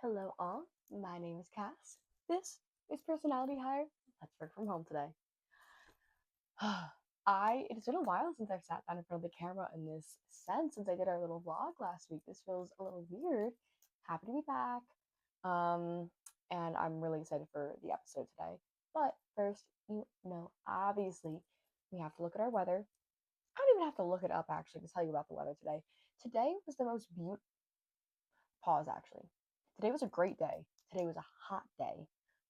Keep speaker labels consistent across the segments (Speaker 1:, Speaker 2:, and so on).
Speaker 1: Hello all, my name is Cass. This is Personality Hire. Let's work from home today. It's been a while since I've sat down in front of the camera in this sense since I did our little vlog last week. This feels a little weird. Happy to be back. Um, and I'm really excited for the episode today. But first, obviously, we have to look at our weather. I don't even have to look it up actually to tell you about the weather today. Today was the most beautiful pause actually. Today was a great day. Today was a hot day,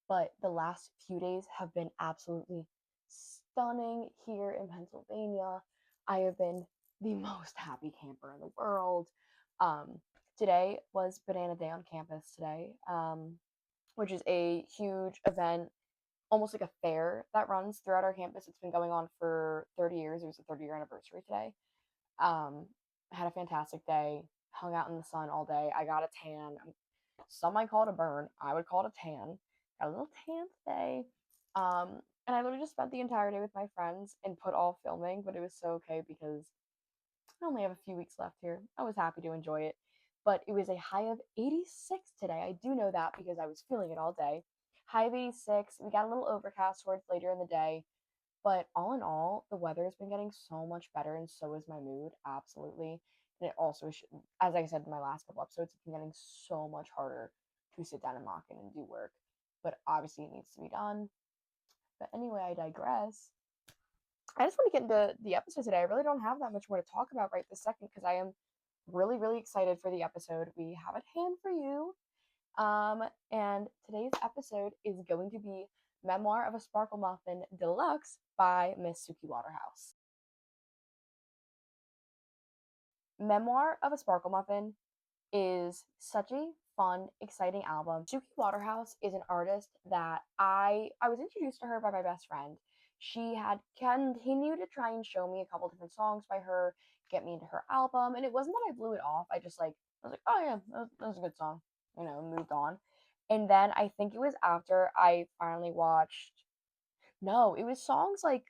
Speaker 1: but the last few days have been absolutely stunning here in Pennsylvania. I have been the most happy camper in the world. Um, Today was Banana Day on campus today, which is a huge event, almost like a fair that runs throughout our campus. It's been going on for 30 years. It was the 30-year anniversary today. Um, had a fantastic day, hung out in the sun all day. I got a tan. Some might call it a burn. I would call it a tan. Got a little tan today. And I literally just spent the entire day with my friends and put off filming, but it was so okay because I only have a few weeks left here. I was happy to enjoy it. But it was a high of 86 today. I do know that because I was feeling it all day. High of 86. We got a little overcast towards later in the day. But all in all, the weather has been getting so much better, and so is my mood, absolutely. And it also, as I said in my last couple episodes, it's been getting so much harder to sit down and mock in and do work. But obviously, it needs to be done. But anyway, I digress. I just want to get into the episode today. I really don't have that much more to talk about right this second because I am really, really excited for the episode we have at hand for you. And today's episode is going to be Memoir of a Sparklemuffin Deluxe by Miss Suki Waterhouse. Memoir of a Sparklemuffin is such a fun, exciting album. Suki Waterhouse is an artist that I was introduced to her by my best friend. She had continued to try and show me a couple different songs by her, get me into her album, and it wasn't that I blew it off. I was like, oh yeah, that was a good song, moved on. And then I think it was after I finally watched. No, it was songs like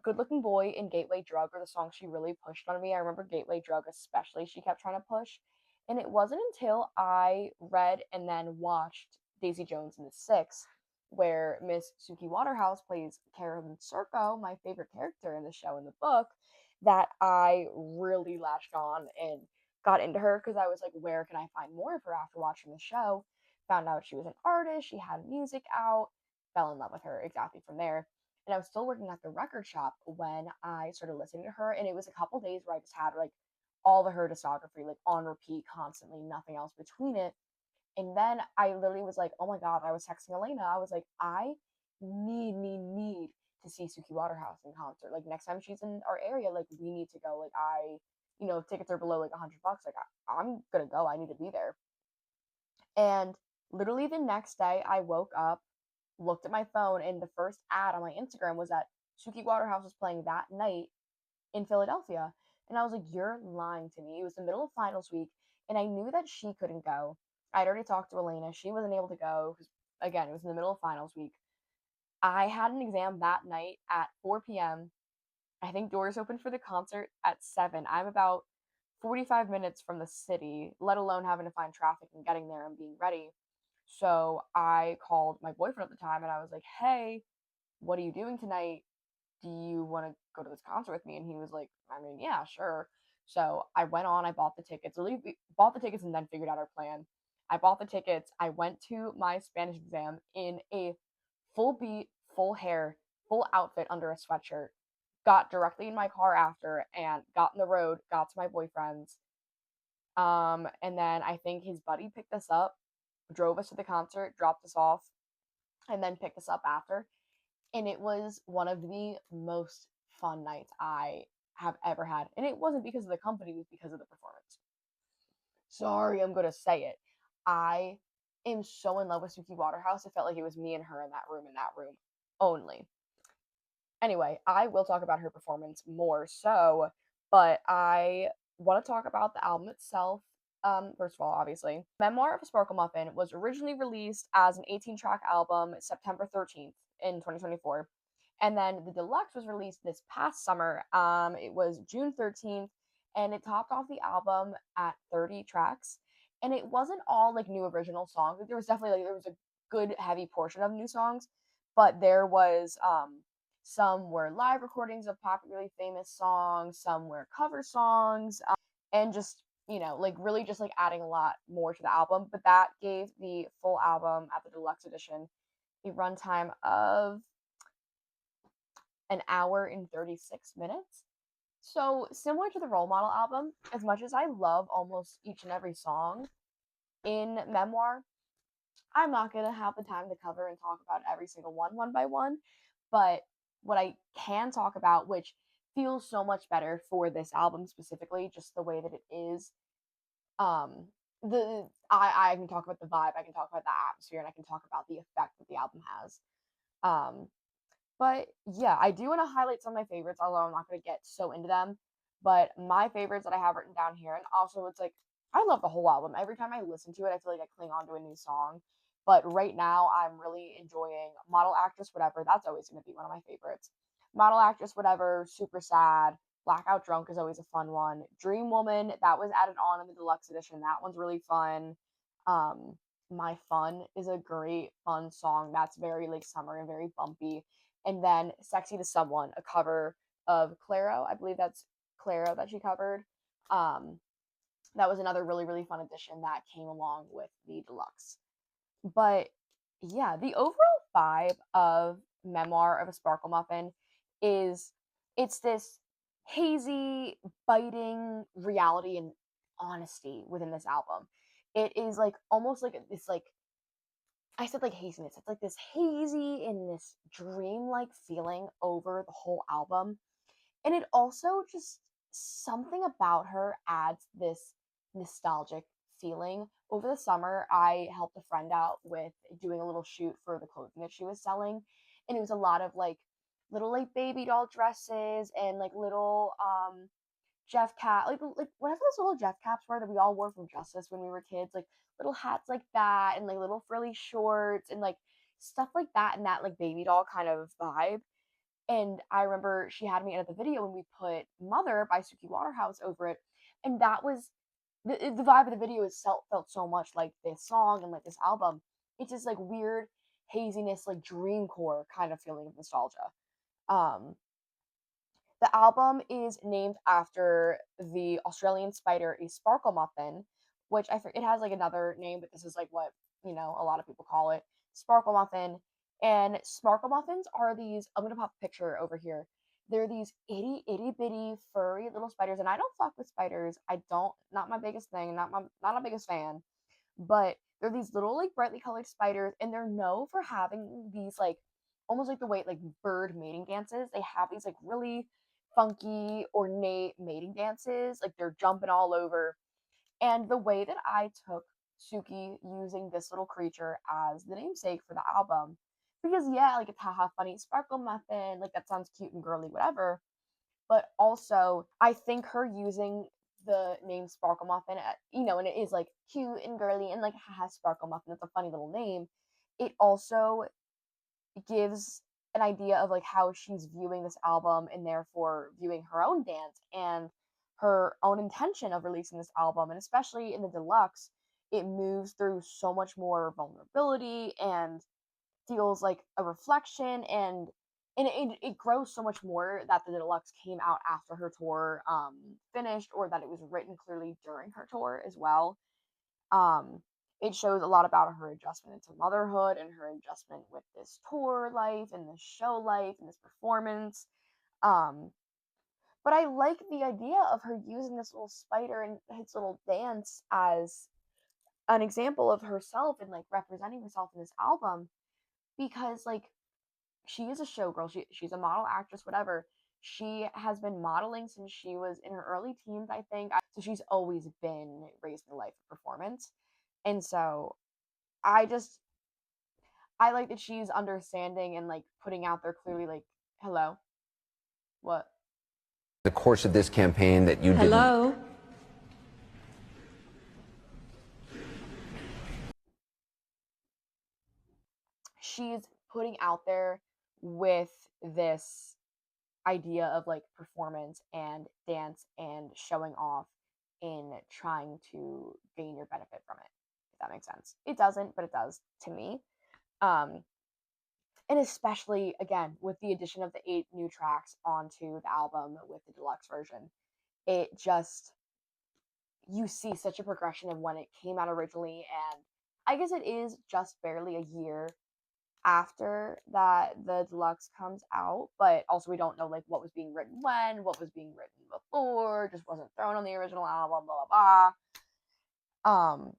Speaker 1: Good Looking Boy and Gateway Drug are the songs she really pushed on me. I remember Gateway Drug especially, she kept trying to push. And it wasn't until I read and then watched Daisy Jones and the Six, where Miss Suki Waterhouse plays Carolyn Circo, my favorite character in the show and the book, that I really latched on and got into her because I was like, where can I find more of her after watching the show? Found out she was an artist, she had music out, fell in love with her exactly from there. And I was still working at the record shop when I started listening to her, and it was a couple days where I just had like all of her discography like on repeat constantly, nothing else between it. And then I literally was like, oh my god, I was texting Elena. I was like, I need to see Suki Waterhouse in concert. Like next time she's in our area, like we need to go. Like tickets are below like $100. Like I'm gonna go. I need to be there. And literally the next day, I woke up, looked at my phone, and the first ad on my Instagram was that Suki Waterhouse was playing that night in Philadelphia. And I was like, you're lying to me. It was the middle of finals week, and I knew that she couldn't go. I'd already talked to Elena. She wasn't able to go because, again, it was in the middle of finals week. I had an exam that night at 4 p.m. I think doors opened for the concert at 7. I'm about 45 minutes from the city, let alone having to find traffic and getting there and being ready. So I called my boyfriend at the time and I was like, hey, what are you doing tonight? Do you want to go to this concert with me? And he was like, I mean, yeah, sure. So I went on, I bought the tickets, really bought the tickets and then figured out our plan. I bought the tickets. I went to my Spanish exam in a full beat, full hair, full outfit under a sweatshirt. Got directly in my car after and got in the road, got to my boyfriend's. And then I think his buddy picked us up, drove us to the concert, dropped us off, and then picked us up after. And it was one of the most fun nights I have ever had. And it wasn't because of the company, it was because of the performance. Sorry, I'm going to say it. I am so in love with Suki Waterhouse. It felt like it was me and her in that room only. Anyway, I will talk about her performance more so, but I want to talk about the album itself. First of all, obviously, Memoir of a Sparklemuffin was originally released as an 18-track album September 13th in 2024. And then the deluxe was released this past summer. It was June 13th, and it topped off the album at 30 tracks. and it wasn't all like new original songs. Like, there was definitely like there was a good heavy portion of new songs, but there was some were live recordings of popularly famous songs, some were cover songs, and just like really just like adding a lot more to the album. But that gave the full album at the deluxe edition a runtime of an hour and 36 minutes. So, similar to the Role Model album, as much as I love almost each and every song in Memoir, I'm not going to have the time to cover and talk about every single one by one. But what I can talk about, which feels so much better for this album specifically, just the way that it is, I can talk about the vibe, I can talk about the atmosphere, and I can talk about the effect that the album has. Um, but yeah, I do want to highlight some of my favorites, although I'm not going to get so into them. But my favorites that I have written down here, and also it's like I love the whole album. Every time I listen to it, I feel like I cling on to a new song. But right now, I'm really enjoying Model Actress Whatever. That's always going to be one of my favorites. Model Actress Whatever, Super Sad, Blackout Drunk is always a fun one. Dream Woman, that was added on in the deluxe edition. That one's really fun. Um, My Fun is a great fun song. That's very like summer and very bumpy. And then Sexy to Someone, a cover of Claro. I believe that's Claro that she covered. Um, that was another really, really fun addition that came along with the deluxe. But yeah, the overall vibe of Memoir of a Sparkle Muffin is it's this hazy, biting reality and honesty within this album. It is like almost like this like I said like haziness. It's like this hazy and this dreamlike feeling over the whole album. And it also just something about her adds this nostalgic feeling. Over the summer, I helped a friend out with doing a little shoot for the clothing that she was selling. And it was a lot of like little like baby doll dresses and like little Jeff cap, like whatever those little Jeff caps were that we all wore from Justice when we were kids, like little hats like that, and like little frilly shorts, and like stuff like that, and that like baby doll kind of vibe. And I remember she had me edit the video when we put "Mother" by Suki Waterhouse over it, and that was the vibe of the video itself felt so much like this song and like this album. It's just like weird haziness, like dreamcore kind of feeling of nostalgia. Um, the album is named after the Australian spider, a Sparklemuffin, which it has like another name, but this is like what a lot of people call it, Sparklemuffin. And Sparklemuffins are these. I'm gonna pop a picture over here. They're these itty bitty furry little spiders, and I don't fuck with spiders. I don't. Not my biggest thing. Not my biggest fan. But they're these little like brightly colored spiders, and they're known for having these like almost like the way like bird mating dances. They have these like really funky, ornate mating dances. Like they're jumping all over. And the way that I took Suki using this little creature as the namesake for the album, because yeah, like it's haha funny, Sparkle Muffin, like that sounds cute and girly, whatever. But also, I think her using the name Sparkle Muffin, and it is like cute and girly and like haha Sparkle Muffin, it's a funny little name. It also gives an idea of like how she's viewing this album and therefore viewing her own dance and her own intention of releasing this album. And especially in the deluxe, it moves through so much more vulnerability and feels like a reflection, and it grows so much more that the deluxe came out after her tour finished, or that it was written clearly during her tour as well. um it shows a lot about her adjustment into motherhood and her adjustment with this tour life and this show life and this performance. um but I like the idea of her using this little spider and his little dance as an example of herself and like representing herself in this album, because like she is a showgirl. She's a model, actress, whatever. She has been modeling since she was in her early teens, I think. So she's always been raised in the life of performance. And so I just I like that she's understanding and like putting out there clearly like, hello, what?
Speaker 2: The course of this campaign that you didn't.
Speaker 3: Hello?
Speaker 1: She's putting out there with this idea of like performance and dance and showing off in trying to gain your benefit from it, if that makes sense. It doesn't, but it does to me. Um, and especially again with the addition of the 8 new tracks onto the album with the deluxe version, it just, you see such a progression of when it came out originally, and I guess it is just barely a year after that the deluxe comes out, but also we don't know like what was being written when, what was being written before, just wasn't thrown on the original album, blah blah blah.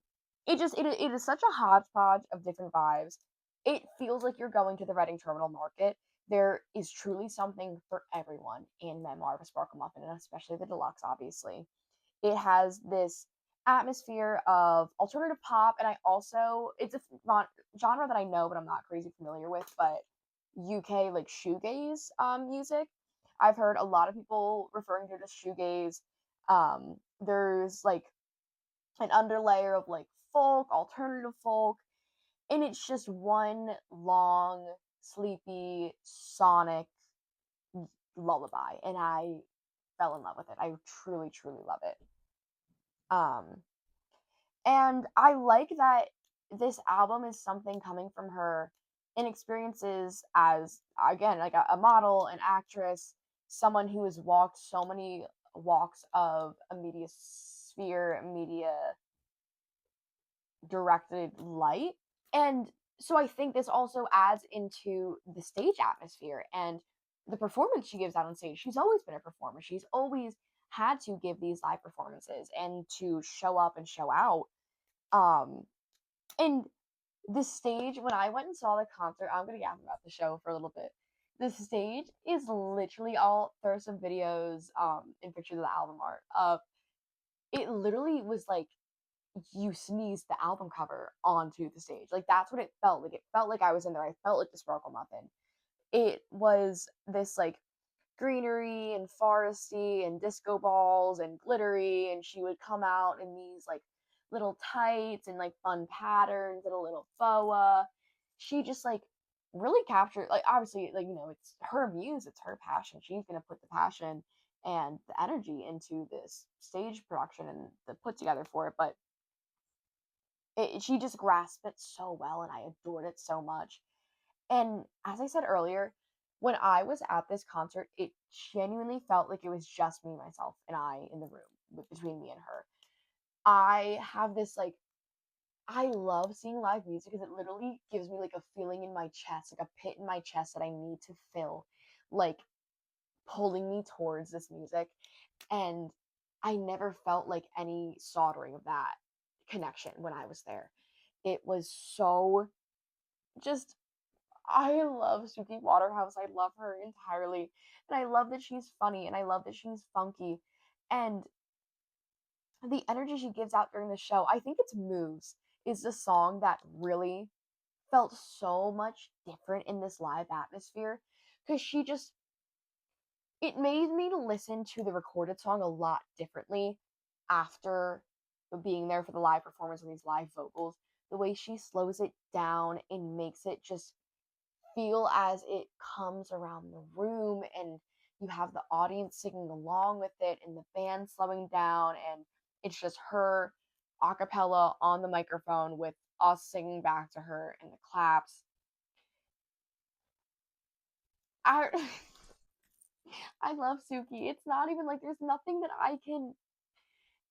Speaker 1: It is such a hodgepodge of different vibes. It feels like you're going to the Reading Terminal Market. There is truly something for everyone in Memoir of a Sparkle Muffin, and especially the deluxe, obviously. It has this atmosphere of alternative pop, and I also, it's a genre that I know but I'm not crazy familiar with, but UK like shoegaze music. I've heard a lot of people referring to it as shoegaze. There's like an underlayer of like folk, alternative folk, and it's just one long, sleepy, sonic lullaby, and I fell in love with it. I truly, truly love it. Um, and I like that this album is something coming from her in experiences as, again, like a model, an actress, someone who has walked so many walks of a media sphere, media directed light. And so I think this also adds into the stage atmosphere and the performance she gives out on stage. She's always been a performer. She's always had to give these live performances and to show up and show out. Um, and the stage, when I went and saw the concert, I'm gonna yap about the show for a little bit. The stage is literally, I'll throw some videos and pictures of the album art of it. Literally was like you sneezed the album cover onto the stage. Like that's what it felt like. It felt like I was in there. I felt like the Sparkle Muffin. It was this like greenery and foresty and disco balls and glittery, and she would come out in these like little tights and like fun patterns and a little boa. She just like really captured, like, obviously, like, it's her muse, it's her passion. She's gonna put the passion and the energy into this stage production and the put together for it, but she just grasped it so well, and I adored it so much. And as I said earlier, when I was at this concert, it genuinely felt like it was just me, myself, and I in the room between me and her. I have this like, I love seeing live music because it literally gives me like a feeling in my chest, like a pit in my chest that I need to fill, like pulling me towards this music. And I never felt like any soldering of that connection when I was there. It was so just, I love Suki Waterhouse. I love her entirely. And I love that she's funny and I love that she's funky. And the energy she gives out during the show, I think it's Moves is the song that really felt so much different in this live atmosphere because she just, it made me listen to the recorded song a lot differently after being there for the live performance and these live vocals. The way she slows it down and makes it just feel as it comes around the room, and you have the audience singing along with it and the band slowing down, and it's just her a cappella on the microphone with us singing back to her and the claps. I I love Suki. It's not even like there's nothing that I can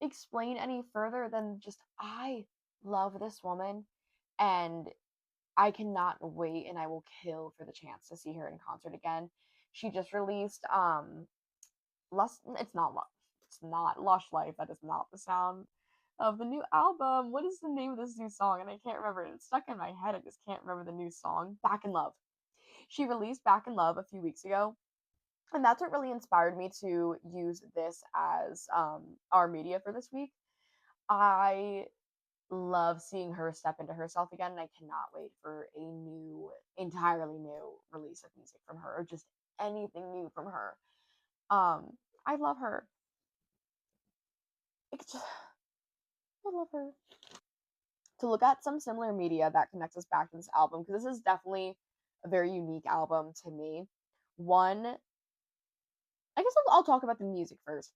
Speaker 1: explain any further than just I love this woman, and I cannot wait, and I will kill for the chance to see her in concert again. She just released Lust, it's not Lush Life. That is not the sound of the new album. What is the name of this new song? And I can't remember it. It's stuck in my head. I just can't remember the new song. Back in Love. She released Back in Love a few weeks ago, and that's what really inspired me to use this as our media for this week. I love seeing her step into herself again, and I cannot wait for a new, entirely new release of music from her, or just anything new from her. I love her. It's just, I love her. To look at some similar media that connects us back to this album, because this is definitely a very unique album to me. One, I guess I'll talk about the music first.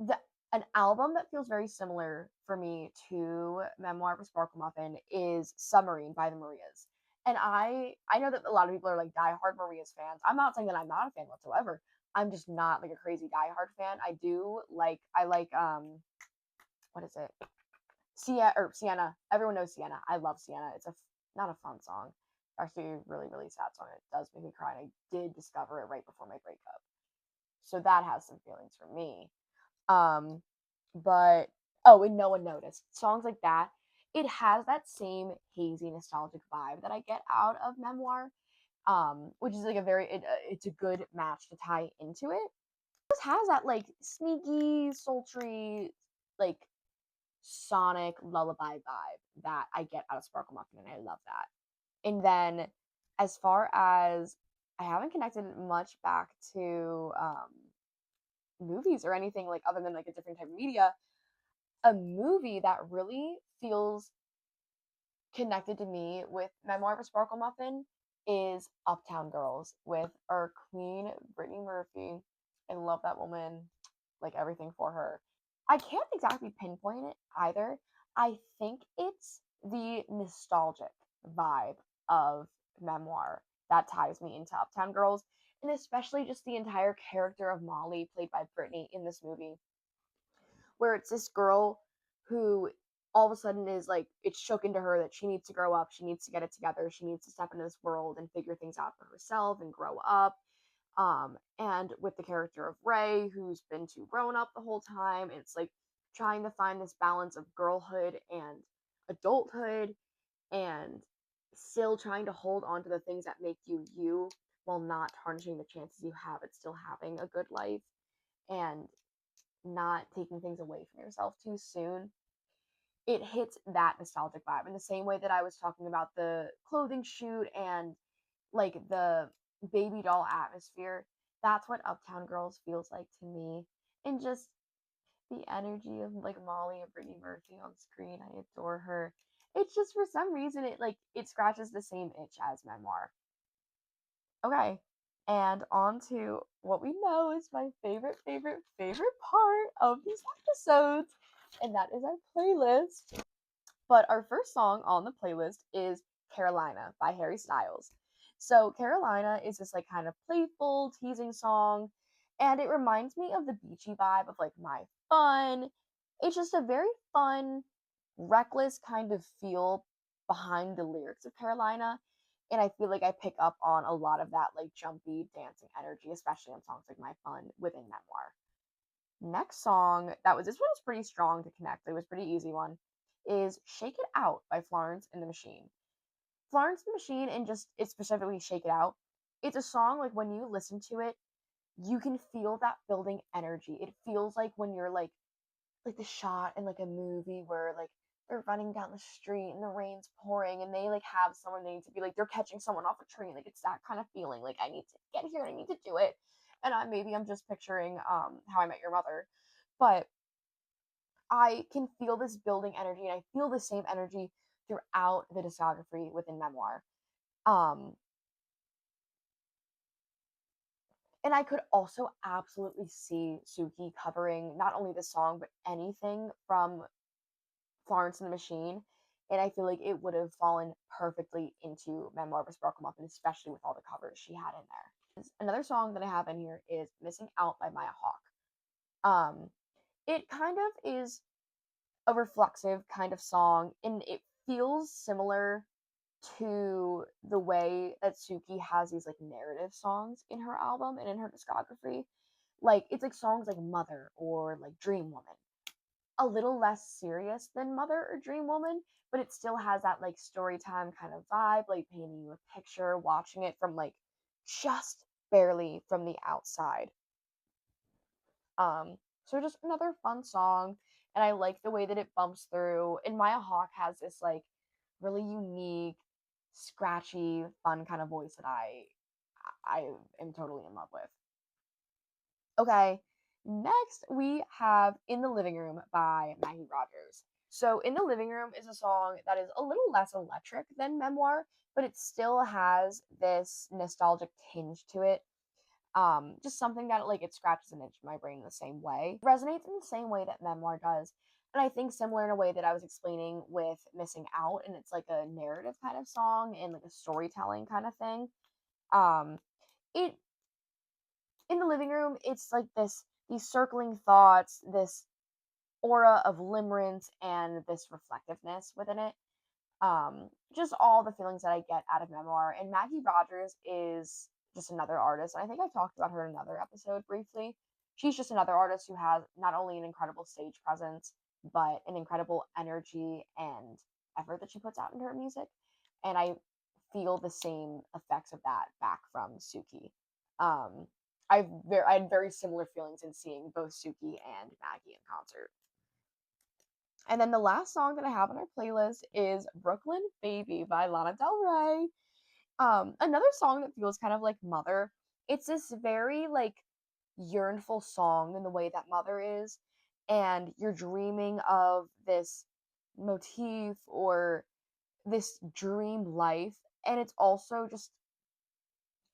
Speaker 1: The An album that feels very similar for me to Memoir of a Sparklemuffin is Submarine by the Marias. And I know that a lot of people are like diehard Marias fans. I'm not saying that I'm not a fan whatsoever. I'm just not like a crazy diehard fan. I like what is it? Sienna. Everyone knows Sienna. I love Sienna. It's not a fun song. Actually, a really really sad song. It does make me cry. And I did discover it right before my breakup, so that has some feelings for me. Um, but oh, and no one noticed. Songs like that, it has that same hazy nostalgic vibe that I get out of Memoir. Which is like it's a good match to tie into it. It just has that like sneaky, sultry, like sonic lullaby vibe that I get out of Sparkle Muffin, and I love that. And then as far as I haven't connected much back to movies or anything like other than like a different type of media, a movie that really feels connected to me with Memoir of a Sparkle Muffin is Uptown Girls with our queen, Brittany Murphy. I love that woman, like everything for her. I can't exactly pinpoint it either. I think it's the nostalgic vibe of Memoir that ties me into Uptown Girls, and especially just the entire character of Molly, played by Brittany in this movie, where it's this girl who all of a sudden is like it's shook into her that she needs to grow up, she needs to get it together, she needs to step into this world and figure things out for herself and grow up. And with the character of Ray, who's been too grown up the whole time, it's like trying to find this balance of girlhood and adulthood, and still trying to hold on to the things that make you you while not tarnishing the chances you have at still having a good life, and not taking things away from yourself too soon. It hits that nostalgic vibe in the same way that I was talking about the clothing shoot and like the baby doll atmosphere. That's what Uptown Girls feels like to me. And just the energy of like Molly and Brittany Murphy on screen. I adore her. It's just for some reason it scratches the same itch as Memoir. Okay. And on to what we know is my favorite part of these episodes, and that is our playlist. But our first song on the playlist is Carolina by Harry Styles. So, Carolina is this like kind of playful, teasing song, and it reminds me of the beachy vibe of like My Fun. It's just a very fun, reckless kind of feel behind the lyrics of Carolina. And I feel like I pick up on a lot of that like jumpy dancing energy, especially on songs like My Fun within Memoir. Next song, this one was pretty strong to connect. It was a pretty easy one. Is "Shake It Out" by Florence and the Machine. Florence and the Machine, and just it's specifically "Shake It Out." It's a song like when you listen to it, you can feel that building energy. It feels like when you're like the shot in like a movie where like they're running down the street and the rain's pouring and they like have someone they need to be like they're catching someone off a train. Like it's that kind of feeling. Like I need to get here. I need to do it. And I'm just picturing How I Met Your Mother, but I can feel this building energy, and I feel the same energy throughout the discography within Memoir. Um, and I could also absolutely see Suki covering not only the song but anything from Florence and the Machine. And I feel like it would have fallen perfectly into Memoir of a Sparkle Muffin, especially with all the covers she had in there. Another song that I have in here is Missing Out by Maya Hawke. It kind of is a reflexive kind of song, and it feels similar to the way that Suki has these like narrative songs in her album and in her discography. Like it's like songs like Mother or like Dream Woman. A little less serious than Mother or Dream Woman, but it still has that like story time kind of vibe, like painting you a picture, watching it from like just barely from the outside. So just another fun song, and I like the way that it bumps through. And Maya Hawke has this like really unique, scratchy, fun kind of voice that I am totally in love with. Okay, next we have In the Living Room by Maggie Rogers. So In the Living Room is a song that is a little less electric than Memoir, but it still has this nostalgic tinge to it. Just something that like it scratches an itch in my brain the same way. It resonates in the same way that Memoir does. And I think similar in a way that I was explaining with Missing Out, and it's like a narrative kind of song and like a storytelling kind of thing. Um, it in the living room, it's like these circling thoughts, this aura of limerence and this reflectiveness within it. Just all the feelings that I get out of Memoir. And Maggie Rogers is just another artist. I think I talked about her in another episode briefly. She's just another artist who has not only an incredible stage presence, but an incredible energy and effort that she puts out into her music. And I feel the same effects of that back from Suki. Um, I had very similar feelings in seeing both Suki and Maggie in concert. And then the last song that I have on our playlist is Brooklyn Baby by Lana Del Rey. Another song that feels kind of like Mother. It's this very like yearnful song in the way that Mother is, and you're dreaming of this motif or this dream life, and it's also just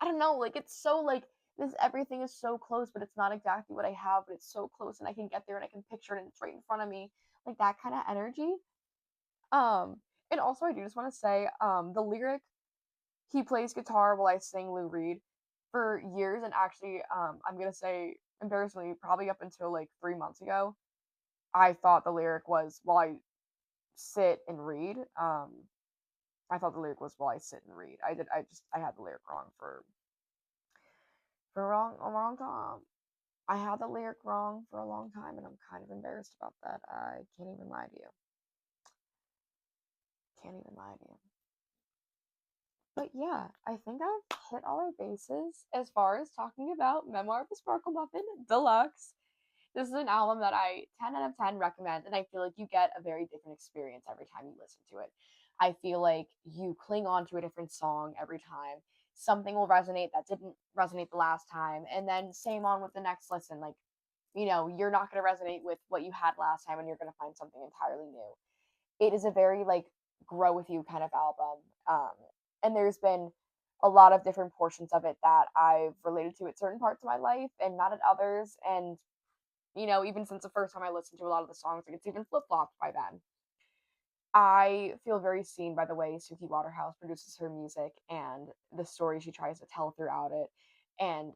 Speaker 1: I don't know, like it's so like this everything is so close, but it's not exactly what I have, but it's so close and I can get there and I can picture it and it's right in front of me. Like that kind of energy. Um, and also I do just want to say, the lyric, he plays guitar while I sing Lou Reed for years, and actually, I'm gonna say embarrassingly, probably up until like 3 months ago, I thought the lyric was while I sit and read. I thought the lyric was while I sit and read. I had the lyric wrong for a long time. I had the lyric wrong for a long time, and I'm kind of embarrassed about that. I can't even lie to you. Can't even lie to you. But yeah, I think I've hit all our bases as far as talking about Memoir of a Sparklemuffin Deluxe. This is an album that I 10 out of 10 recommend, and I feel like you get a very different experience every time you listen to it. I feel like you cling on to a different song every time. Something will resonate that didn't resonate the last time, and then same on with the next listen. Like, you're not going to resonate with what you had last time, and you're going to find something entirely new. It is a very like grow with you kind of album. And there's been a lot of different portions of it that I've related to at certain parts of my life and not at others. And even since the first time I listened to a lot of the songs, like it's even flip flopped by then. I feel very seen by the way Suki Waterhouse produces her music and the story she tries to tell throughout it. And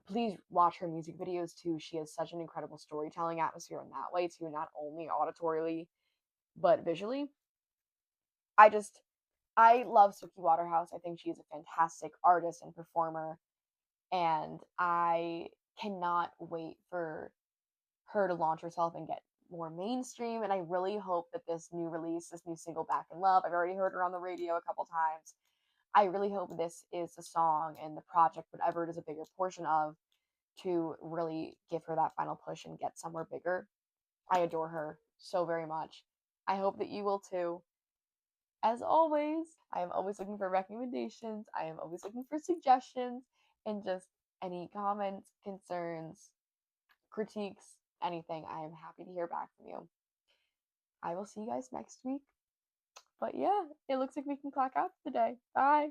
Speaker 1: please watch her music videos too. She has such an incredible storytelling atmosphere in that way too, not only auditorily but visually. I just I love Suki Waterhouse. I think she's a fantastic artist and performer, and I cannot wait for her to launch herself and get more mainstream. And I really hope that this new release, this new single, Back in Love, I've already heard her on the radio a couple times. I really hope this is the song and the project, whatever it is a bigger portion of, to really give her that final push and get somewhere bigger. I adore her so very much. I hope that you will too. As always, I am always looking for recommendations. I am always looking for suggestions and just any comments, concerns, critiques, anything. I am happy to hear back from you. I will see you guys next week. But yeah, it looks like we can clock out today. Bye.